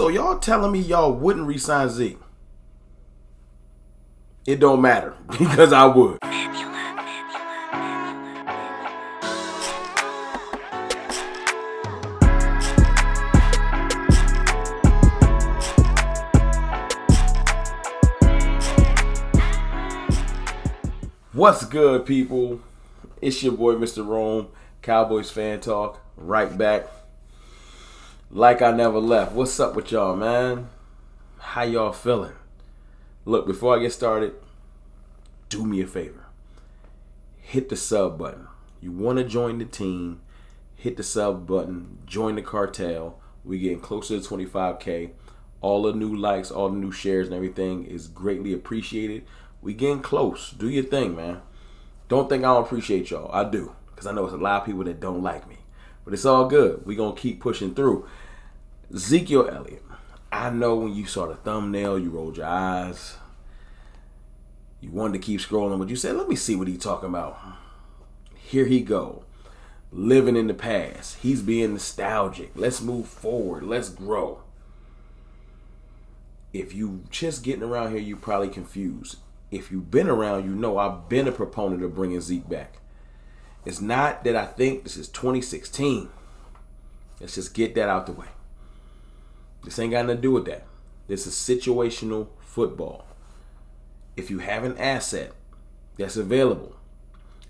So y'all telling me y'all wouldn't re-sign Zeke? It don't matter because I would. What's good, people? It's your boy, Mr. Rome, Cowboys Fan Talk, right back. Like I never left. What's up with y'all, man? How y'all feeling? Look, before I get started, do me a favor. Hit the sub button. You want to join the team, hit the sub button, join the cartel. We're getting closer to 25K. All the new likes, all the new shares and everything is greatly appreciated. We getting close. Do your thing, man. Don't think I don't appreciate y'all. I do. Because I know there's a lot of people that don't like me. But it's all good. We're going to keep pushing through. Ezekiel Elliott. I know when you saw the thumbnail, you rolled your eyes. You wanted to keep scrolling, but you said, let me see what he's talking about. Here he go. Living in the past. He's being nostalgic. Let's move forward. Let's grow. If you just getting around here, you probably confused. If you've been around, you know I've been a proponent of bringing Zeke back. It's not that I think this is 2016. Let's just get that out the way. This ain't got nothing to do with that. This is situational football. If you have an asset that's available,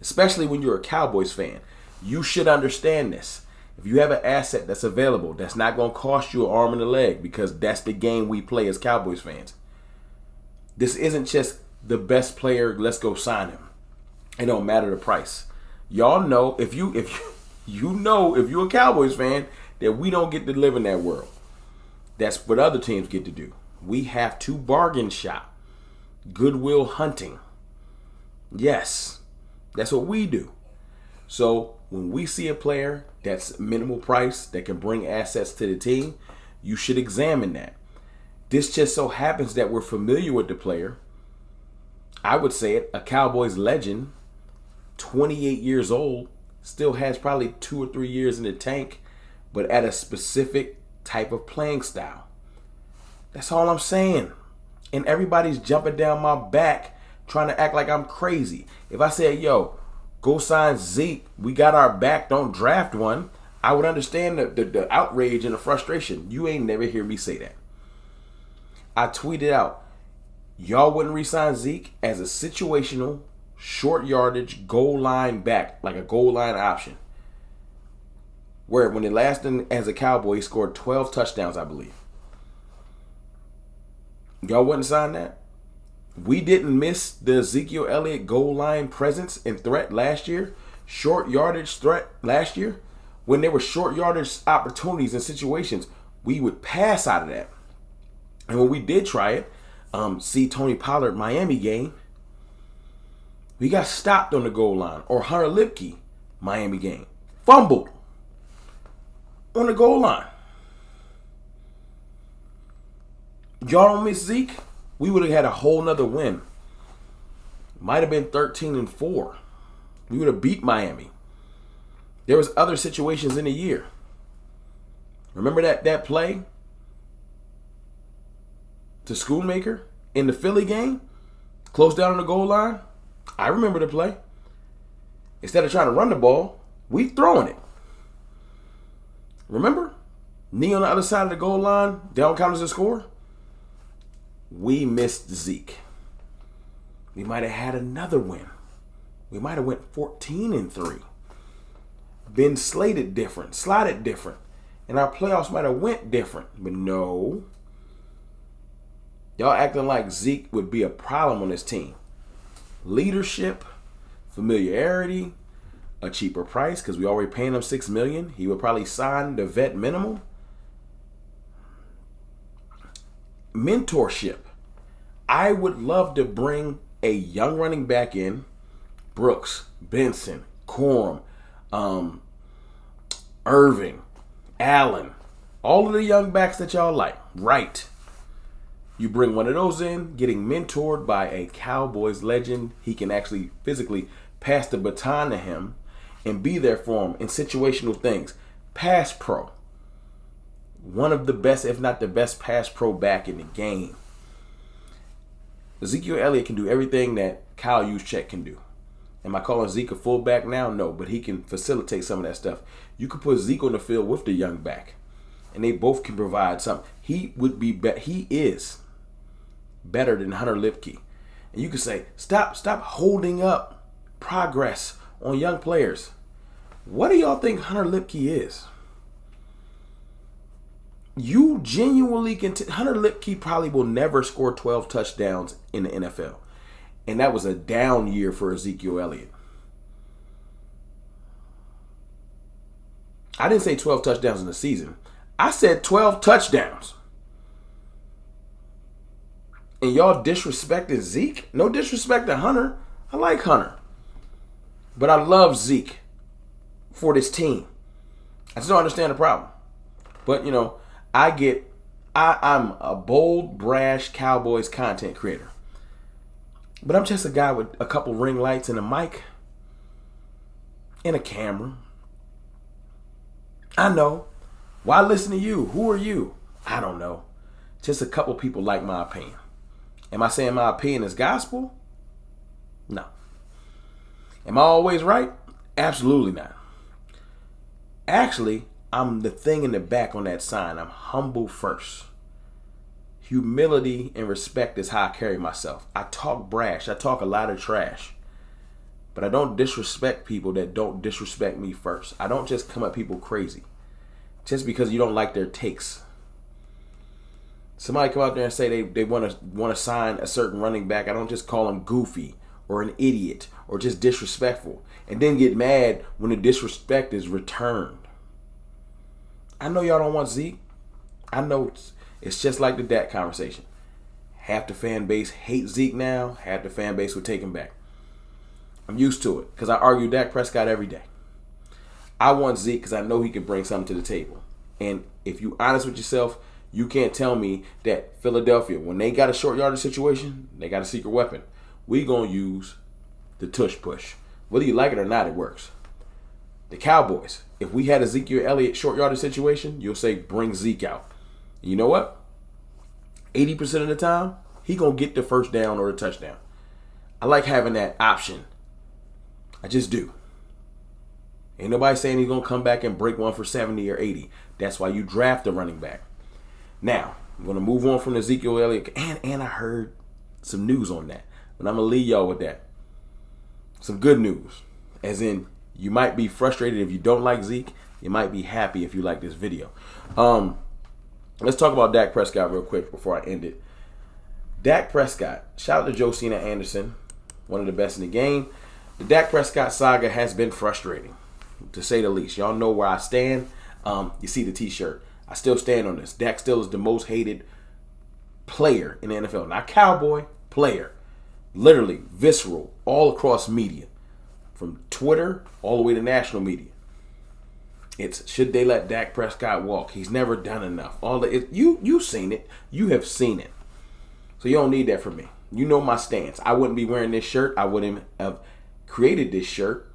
especially when you're a Cowboys fan, you should understand this. If you have an asset that's available, that's not going to cost you an arm and a leg, because that's the game we play as Cowboys fans. This isn't just the best player, let's go sign him. It don't matter the price. Y'all know, if you're a Cowboys fan, that we don't get to live in that world. That's what other teams get to do. We have to bargain shop. Goodwill hunting. Yes, that's what we do. So when we see a player that's minimal price that can bring assets to the team, you should examine that. This just so happens that we're familiar with the player. I would say it, a Cowboys legend, 28 years old, still has probably 2 or 3 years in the tank, but at a specific type of playing style. That's all I'm saying. And everybody's jumping down my back trying to act like I'm crazy. If I said, yo, go sign Zeke, we got our back, don't draft one, I would understand the outrage and the frustration. You ain't never hear me say that. I tweeted out, y'all wouldn't re-sign Zeke as a situational, short yardage, goal line back, like a goal line option. Where when he lasted as a Cowboy, he scored 12 touchdowns, I believe. Y'all wouldn't sign that? We didn't miss the Ezekiel Elliott goal line presence and threat last year, short yardage threat last year. When there were short yardage opportunities and situations, we would pass out of that. And when we did try it, see Tony Pollard Miami game, we got stopped on the goal line. Or Hunter Lipke Miami game, fumbled on the goal line. Y'all don't miss Zeke, we would have had a whole nother win. Might have been 13-4. We would have beat Miami. There was other situations in the year. Remember that play to Schoonmaker in the Philly game? Close down on the goal line? I remember the play. Instead of trying to run the ball, we throwing it. Remember? Knee on the other side of the goal line, down count as a score. We missed Zeke. We might have had another win. We might have went 14-3. Been slotted different. And our playoffs might have went different. But no. Y'all acting like Zeke would be a problem on this team. Leadership, familiarity, a cheaper price because we already paying him $6 million. He would probably sign the vet minimum. Mentorship. I would love to bring a young running back in, Brooks, Benson, Corum, Irving, Allen, all of the young backs that y'all like. Right. You bring one of those in, getting mentored by a Cowboys legend. He can actually physically pass the baton to him and be there for him in situational things. Pass pro. One of the best, if not the best, pass pro back in the game. Ezekiel Elliott can do everything that Kyle Juszczyk can do. Am I calling Zeke a fullback now? No, but he can facilitate some of that stuff. You could put Zeke on the field with the young back, and they both can provide something. He would be he is better than Hunter Lipke. And you could say, stop holding up progress on young players. What do y'all think Hunter Lipke is? You genuinely can. Hunter Lipke probably will never score 12 touchdowns in the NFL. And that was a down year for Ezekiel Elliott. I didn't say 12 touchdowns in the season. I said 12 touchdowns. And y'all disrespected Zeke? No disrespect to Hunter. I like Hunter. But I love Zeke for this team. I just don't understand the problem. But, I'm a bold, brash Cowboys content creator. But I'm just a guy with a couple ring lights and a mic and a camera. I know. Why listen to you? Who are you? I don't know. Just a couple people like my opinion. Am I saying my opinion is gospel? No. Am I always right? Absolutely not. Actually, I'm the thing in the back on that sign. I'm humble first. Humility and respect is how I carry myself. I talk brash. I talk a lot of trash. But I don't disrespect people that don't disrespect me first. I don't just come at people crazy just because you don't like their takes. Somebody come out there and say they want to sign a certain running back. I don't just call them goofy or an idiot or just disrespectful and then get mad when the disrespect is returned. I know y'all don't want Zeke. I know it's just like the Dak conversation. Half the fan base hates Zeke now. Half the fan base will take him back. I'm used to it because I argue Dak Prescott every day. I want Zeke because I know he can bring something to the table. And if you're honest with yourself, you can't tell me that Philadelphia, when they got a short yardage situation, they got a secret weapon. We going to use the tush push. Whether you like it or not, it works. The Cowboys, if we had Ezekiel Elliott short yardage situation, you'll say bring Zeke out. And you know what? 80% of the time, he going to get the first down or the touchdown. I like having that option. I just do. Ain't nobody saying he's going to come back and break one for 70 or 80. That's why you draft a running back. Now, I'm going to move on from Ezekiel Elliott. And I heard some news on that. But I'm going to leave y'all with that. Some good news. As in, you might be frustrated if you don't like Zeke. You might be happy if you like this video. Let's talk about Dak Prescott real quick before I end it. Dak Prescott. Shout out to Josina Anderson. One of the best in the game. The Dak Prescott saga has been frustrating, to say the least. Y'all know where I stand. You see the t-shirt. I still stand on this. Dak still is the most hated player in the NFL. Not cowboy, player. Literally, visceral, all across media. From Twitter all the way to national media. It's, should they let Dak Prescott walk? He's never done enough. You've seen it. You have seen it. So you don't need that from me. You know my stance. I wouldn't be wearing this shirt. I wouldn't have created this shirt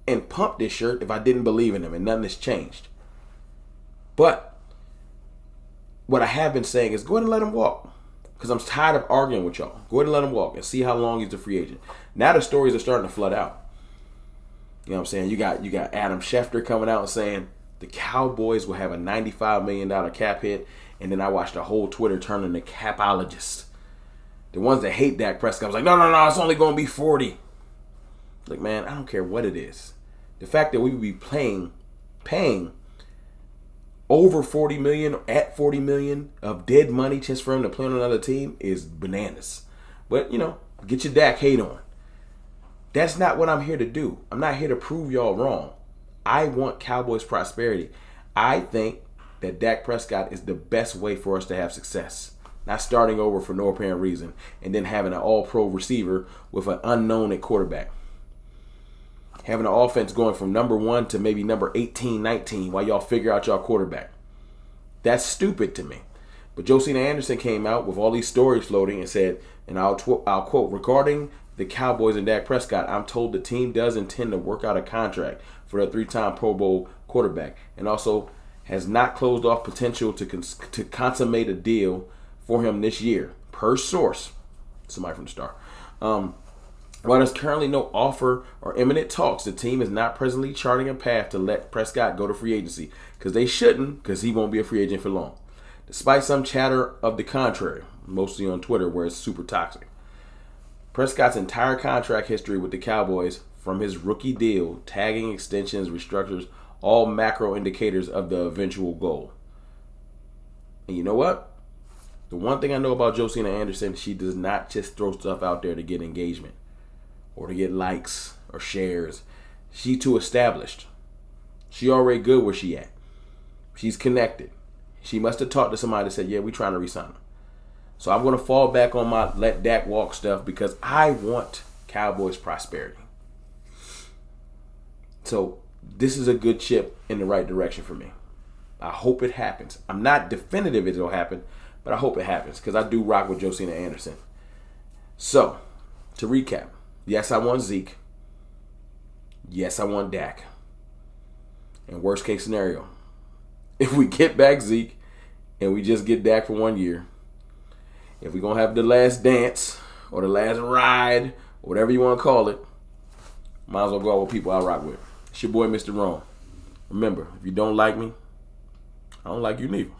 and pumped this shirt if I didn't believe in him, and nothing has changed. But what I have been saying is go ahead and let him walk, because I'm tired of arguing with y'all. Go ahead and let him walk and see how long he's a free agent. Now the stories are starting to flood out. You know what I'm saying? You got Adam Schefter coming out and saying the Cowboys will have a $95 million cap hit, and then I watched the whole Twitter turn into capologists. The ones that hate Dak Prescott was like, no, it's only going to be 40. Like, man, I don't care what it is. The fact that we would be paying over $40 million, at $40 million of dead money just for him to play on another team is bananas. But, get your Dak hate on. That's not what I'm here to do. I'm not here to prove y'all wrong. I want Cowboys prosperity. I think that Dak Prescott is the best way for us to have success. Not starting over for no apparent reason and then having an all-pro receiver with an unknown at quarterback. Having an offense going from number 1 to maybe number 18, 19 while y'all figure out y'all quarterback. That's stupid to me. But Josina Anderson came out with all these stories floating and said, and I'll quote, regarding the Cowboys and Dak Prescott, I'm told the team does intend to work out a contract for the 3-time Pro Bowl quarterback and also has not closed off potential to consummate a deal for him this year, per source. Somebody from the Star. While there's currently no offer or imminent talks, the team is not presently charting a path to let Prescott go to free agency, because they shouldn't, because he won't be a free agent for long. Despite some chatter of the contrary, mostly on Twitter where it's super toxic. Prescott's entire contract history with the Cowboys, from his rookie deal, tagging extensions, restructures, all macro indicators of the eventual goal. And you know what? The one thing I know about Josina Anderson, she does not just throw stuff out there to get engagement or to get likes or shares. She too established. She already good where she at. She's connected. She must have talked to somebody that said, yeah, we trying to resign him. So I'm going to fall back on my let Dak walk stuff because I want Cowboys prosperity. So this is a good chip in the right direction for me. I hope it happens. I'm not definitive it'll happen, but I hope it happens because I do rock with Josina Anderson. So, to recap, yes, I want Zeke. Yes, I want Dak. And worst case scenario, if we get back Zeke and we just get Dak for 1 year, if we're going to have the last dance or the last ride, or whatever you want to call it, might as well go out with people I rock with. It's your boy, Mr. Rome. Remember, if you don't like me, I don't like you neither.